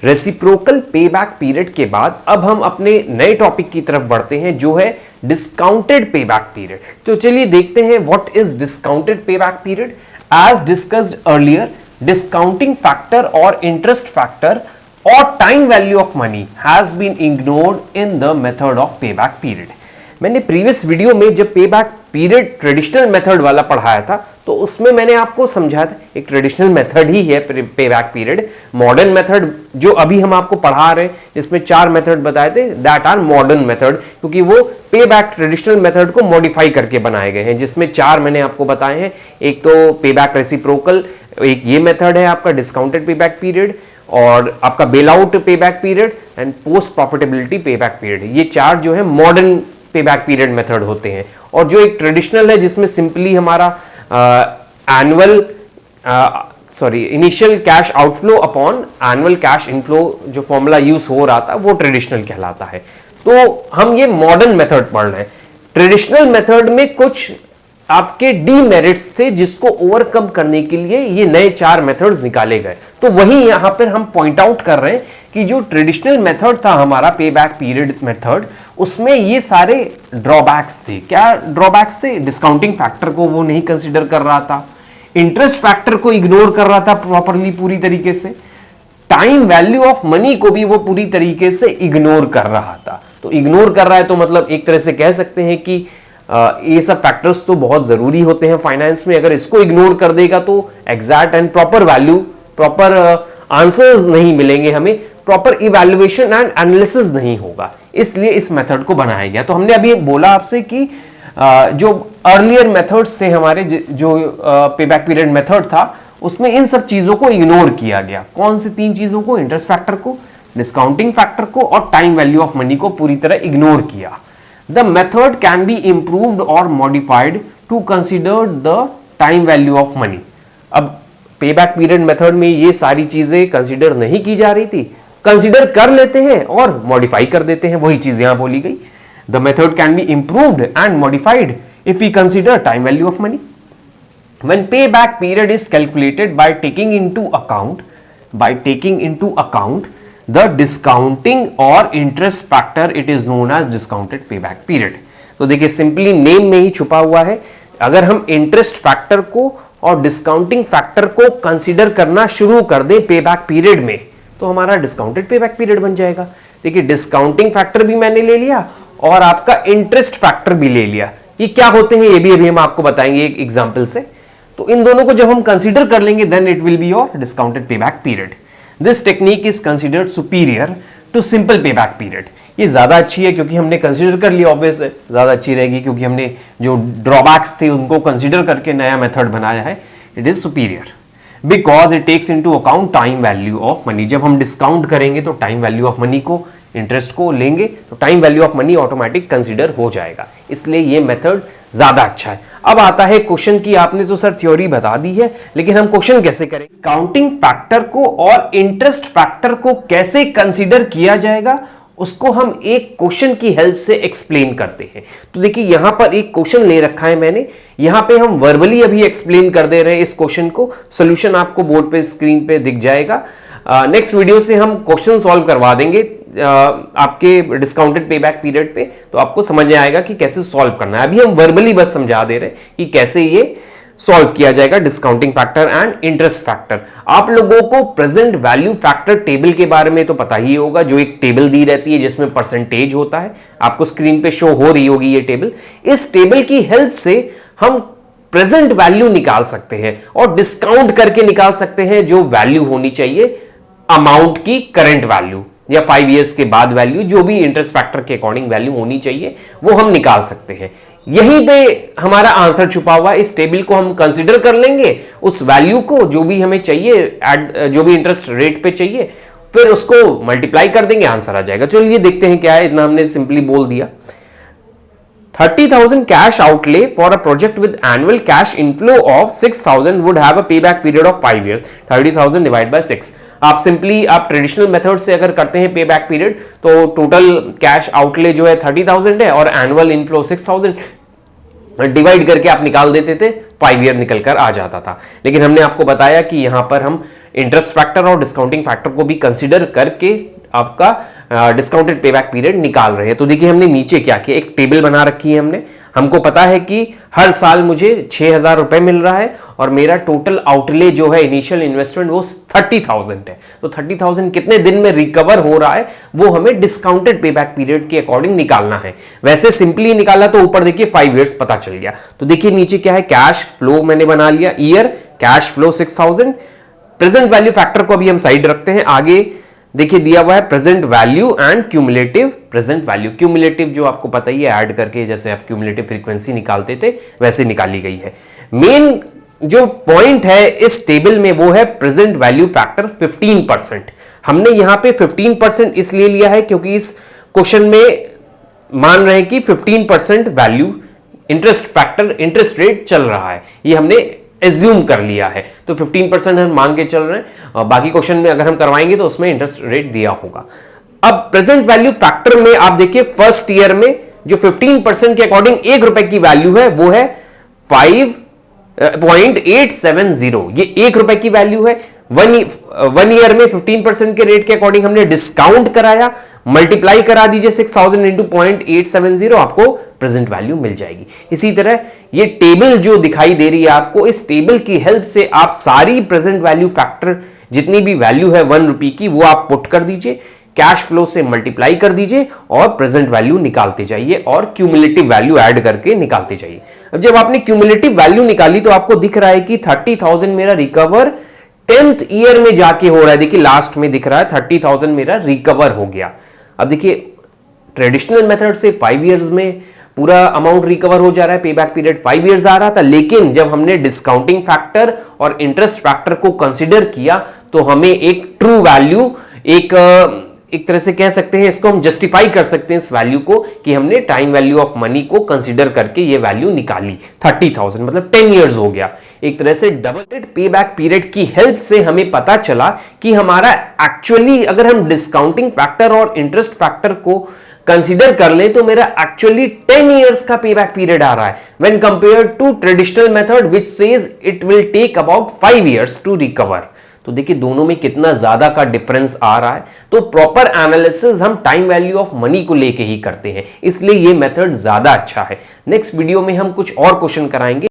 Reciprocal payback period के बाद अब हम अपने नए टॉपिक की तरफ बढ़ते हैं जो है डिस्काउंटेड पेबैक पीरियड। तो चलिए देखते हैं what is discounted payback period. As discussed earlier, discounting factor और इंटरेस्ट फैक्टर और time value of money has been ignored in the method of payback period. मैंने प्रीवियस वीडियो में जब पेबैक पीरियड ट्रेडिशनल मेथड वाला पढ़ाया था तो उसमें मैंने आपको समझाया था एक ट्रेडिशनल मेथड ही है पेबैक पीरियड। मॉडर्न मेथड जो अभी हम आपको पढ़ा रहे हैं जिसमें 4 मेथड बताए थे दैट आर मॉडर्न मेथड, क्योंकि वो पेबैक ट्रेडिशनल मेथड को मॉडिफाई करके बनाए गए हैं, जिसमें 4 मैंने आपको बताए हैं। एक तो पेबैक रेसिप्रोकल, एक ये मेथड है आपका डिस्काउंटेड पेबैक पीरियड, और आपका bail out payback period and post profitability payback period. ये 4 जो है मॉडर्न पेबैक पीरियड मेथड होते हैं। और जो एक ट्रेडिशनल है जिसमें सिंपली हमारा initial cash outflow upon annual cash inflow जो फॉर्मूला यूज हो रहा था वो ट्रेडिशनल कहलाता है। तो हम ये मॉडर्न मेथड पढ़ रहे हैं। ट्रेडिशनल मेथड में कुछ आपके डीमेरिट्स थे जिसको ओवरकम करने के लिए ये नए 4 मेथड्स निकाले गए। तो वही यहां पर हम पॉइंट आउट कर रहे हैं कि जो ट्रेडिशनल मेथड था हमारा पेबैक पीरियड मेथड, उसमें ये सारे ड्रॉबैक्स थे। क्या ड्रॉबैक्स थे? डिस्काउंटिंग फैक्टर को वो नहीं कंसीडर कर रहा था, इंटरेस्ट फैक्टर को इग्नोर कर रहा था प्रॉपरली पूरी तरीके से, टाइम वैल्यू ऑफ मनी को भी वो पूरी तरीके से इग्नोर कर रहा था। तो इग्नोर कर रहा है तो मतलब एक तरह से कह सकते हैं कि ये सब फैक्टर्स तो बहुत जरूरी होते हैं फाइनेंस में। अगर इसको इग्नोर कर देगा तो exact and proper value, proper answers नहीं मिलेंगे हमें, प्रॉपर इवैल्यूएशन एंड एनालिसिस नहीं होगा। इसलिए इस मेथड को बनाया गया। तो हमने अभी बोला आपसे कि जो अर्लियर मेथड्स थे हमारे, जो पेबैक पीरियड मेथड था, उसमें इन सब चीजों को इग्नोर किया गया। कौन सी 3 चीजों को? इंटरेस्ट फैक्टर को, डिस्काउंटिंग फैक्टर को और टाइम वैल्यू ऑफ मनी को पूरी तरह इग्नोर किया। The method can be improved or modified to consider the time value of money. अब पेबैक पीरियड मेथड में ये सारी चीजें कंसीडर नहीं की जा रही थी, कंसीडर कर लेते हैं और मॉडिफाई कर देते हैं, वही चीज यहां बोली गई। The method can be improved and modified if we consider time value of money. When payback period is calculated by taking into account the discounting or interest factor, it is known as discounted payback period. तो देखिए simply name में ही छुपा हुआ है। अगर हम interest factor को और डिस्काउंटिंग फैक्टर को कंसीडर करना शुरू कर दें पेबैक पीरियड में तो हमारा डिस्काउंटेड पेबैक पीरियड बन जाएगा। देखिए डिस्काउंटिंग फैक्टर भी मैंने ले लिया और आपका इंटरेस्ट फैक्टर भी ले लिया। ये क्या होते हैं ये भी अभी हम आपको बताएंगे एक एग्जाम्पल से। तो इन दोनों को जब हम कंसीडर कर लेंगे then it will be your discounted payback period. This technique is considered superior to simple payback period. ये ज्यादा अच्छी है क्योंकि हमने कंसीडर कर लिया, ऑब्वियस है ज्यादा अच्छी रहेगी क्योंकि हमने जो ड्रॉबैक्स थे उनको कंसीडर करके नया मेथड बनाया है। It is superior because it takes into account time value of money. जब हम डिस्काउंट करेंगे तो टाइम वैल्यू ऑफ मनी को, इंटरेस्ट को लेंगे तो time value of money automatic consider हो जाएगा, इसलिए ये मेथड ज्यादा अच्छा है। अब आता है क्वेश्चन की, आपने तो सर थ्योरी बता दी है लेकिन हम क्वेश्चन कैसे करें? डिस्काउंटिंग फैक्टर को और इंटरेस्ट फैक्टर को कैसे कंसीडर किया जाएगा उसको हम एक क्वेश्चन की हेल्प से एक्सप्लेन करते हैं। तो देखिए यहां पर एक क्वेश्चन ले रखा है मैंने, यहां पे हम वर्बली अभी एक्सप्लेन कर दे रहे हैं इस क्वेश्चन को। सॉल्यूशन आपको बोर्ड पे स्क्रीन पे दिख जाएगा। नेक्स्ट वीडियो से हम क्वेश्चन सॉल्व करवा देंगे आपके डिस्काउंटेड पेबैक पीरियड पे, तो आपको समझ में आएगा कि कैसे सॉल्व करना है। अभी हम वर्बली बस समझा दे रहे हैं कि कैसे ये सॉल्व किया जाएगा discounting factor and interest factor. आप लोगों को प्रेजेंट वैल्यू फैक्टर टेबल के बारे में तो पता ही होगा, जो एक टेबल दी रहती है जिसमें परसेंटेज होता है। आपको स्क्रीन पे शो हो रही होगी ये टेबल। इस टेबल की हेल्प से हम प्रेजेंट वैल्यू निकाल सकते हैं और डिस्काउंट करके निकाल सकते हैं जो वैल्यू होनी चाहिए अमाउंट की, करंट वैल्यू या 5 इयर्स के बाद वैल्यू, जो भी इंटरेस्ट फैक्टर के अकॉर्डिंग वैल्यू होनी चाहिए वो हम निकाल सकते हैं। यहीं पे हमारा आंसर छुपा हुआ है। इस टेबल को हम कंसीडर कर लेंगे, उस वैल्यू को जो भी हमें चाहिए, जो भी इंटरेस्ट रेट पे चाहिए, फिर उसको मल्टीप्लाई कर देंगे, आंसर आ जाएगा। चलिए देखते हैं क्या है। इतना हमने सिंपली बोल दिया। 30,000 cash outlay for a project with annual cash inflow of 6,000 would have a payback period of 5 years. 30,000 divided by 6. आप सिंपली आप ट्रेडिशनल मेथड से अगर करते हैं पेबैक पीरियड तो टोटल कैश आउटले जो है 30,000 है और एनुअल इनफ्लो 6,000, डिवाइड करके आप निकाल देते थे, 5 ईयर निकल कर आ जाता था। लेकिन हमने आपको बताया कि यहां पर हम इंटरेस्ट फैक्टर और डिस्काउंटिंग फैक्टर को भी कंसिडर करके आपका डिस्काउंटेड पेबैक पीरियड निकाल रहे हैं। तो देखिए हमने नीचे क्या किया, एक टेबल बना रखी है हमने। हमको पता है कि हर साल मुझे 6,000 रुपए मिल रहा है और मेरा टोटल आउटले जो है इनिशियल इन्वेस्टमेंट वो 30,000 है। तो 30,000 कितने दिन में रिकवर हो रहा है वो हमें डिस्काउंटेड पेबैक पीरियड के अकॉर्डिंग निकालना है। वैसे सिंपली निकाला तो ऊपर देखिए 5 इयर्स पता चल गया। तो देखिए नीचे क्या है, कैश फ्लो मैंने बना लिया, year cash flow 6,000। Present value factor को अभी हम साइड रखते हैं। आगे देखिए दिया हुआ है present value and cumulative present value. Cumulative जो आपको पता ही है, ऐड करके जैसे आप क्यूमुलेटिव फ्रीक्वेंसी निकालते थे वैसे निकाली गई है। मेन जो पॉइंट है इस टेबल में वो है प्रेजेंट वैल्यू फैक्टर 15%। हमने यहां पे 15% इसलिए लिया है क्योंकि इस क्वेश्चन में मान रहे हैं कि 15% value interest factor interest rate चल रहा है, ये हमने एज्यूम कर लिया है। तो 15% हम मान के चल रहे हैं, और बाकी क्वेश्चन में अगर हम करवाएंगे तो उसमें इंटरेस्ट रेट दिया होगा। अब प्रेजेंट वैल्यू फैक्टर में आप देखिए फर्स्ट ईयर में जो 15% के अकॉर्डिंग 1 रुपए की वैल्यू है वो है 5.870। ये 1 रुपए की वैल्यू है। वन ईयर में 15% के रेट के अकॉर्डिंग हमने डिस्काउंट कराया, मल्टीप्लाई करा दीजिए 6,000 इंटू 0.870, आपको प्रेजेंट वैल्यू मिल जाएगी। इसी तरह ये टेबल जो दिखाई दे रही है आपको, इस टेबल की हेल्प से आप सारी प्रेजेंट वैल्यू फैक्टर जितनी भी वैल्यू है 1 रुपए की वो आप पुट कर दीजिए, कैश फ्लो से मल्टीप्लाई कर दीजिए और प्रेजेंट वैल्यू निकालते जाइए और क्यूमुलेटिव वैल्यू ऐड करके निकालते जाइए। अब जब आपने क्यूमुलेटिव वैल्यू निकाली तो आपको दिख रहा है कि 30,000 मेरा रिकवर 10th ईयर में जाके हो रहा है। देखिए लास्ट में दिख रहा है 30,000 मेरा रिकवर हो गया। अब देखिए ट्रेडिशनल मेथड से 5 इयर्स में पूरा अमाउंट रिकवर हो जा रहा है, पेबैक पीरियड 5 इयर्स आ रहा था, लेकिन जब हमने डिस्काउंटिंग फैक्टर और इंटरेस्ट फैक्टर को कंसीडर किया तो हमें एक ट्रू वैल्यू, एक तरह से कह सकते हैं, इसको हम जस्टिफाई कर सकते हैं इस वैल्यू को कि हमने टाइम वैल्यू ऑफ मनी को कंसीडर करके ये वैल्यू निकाली 30,000, मतलब 10 इयर्स हो गया। एक तरह से डबल पे बैक पीरियड की हेल्प से हमें पता चला कि हमारा एक्चुअली अगर हम डिस्काउंटिंग फैक्टर और इंटरेस्ट फैक्टर को कंसीडर कर लें तो मेरा एक्चुअली 10 इयर्स का पे बैक पीरियड आ रहा है when compared to traditional method which says it will take about 5 years to recover. तो देखिए दोनों में कितना ज्यादा का डिफरेंस आ रहा है। तो प्रॉपर एनालिसिस हम टाइम वैल्यू ऑफ मनी को लेके ही करते हैं, इसलिए ये मेथड ज्यादा अच्छा है। नेक्स्ट वीडियो में हम कुछ और क्वेश्चन कराएंगे।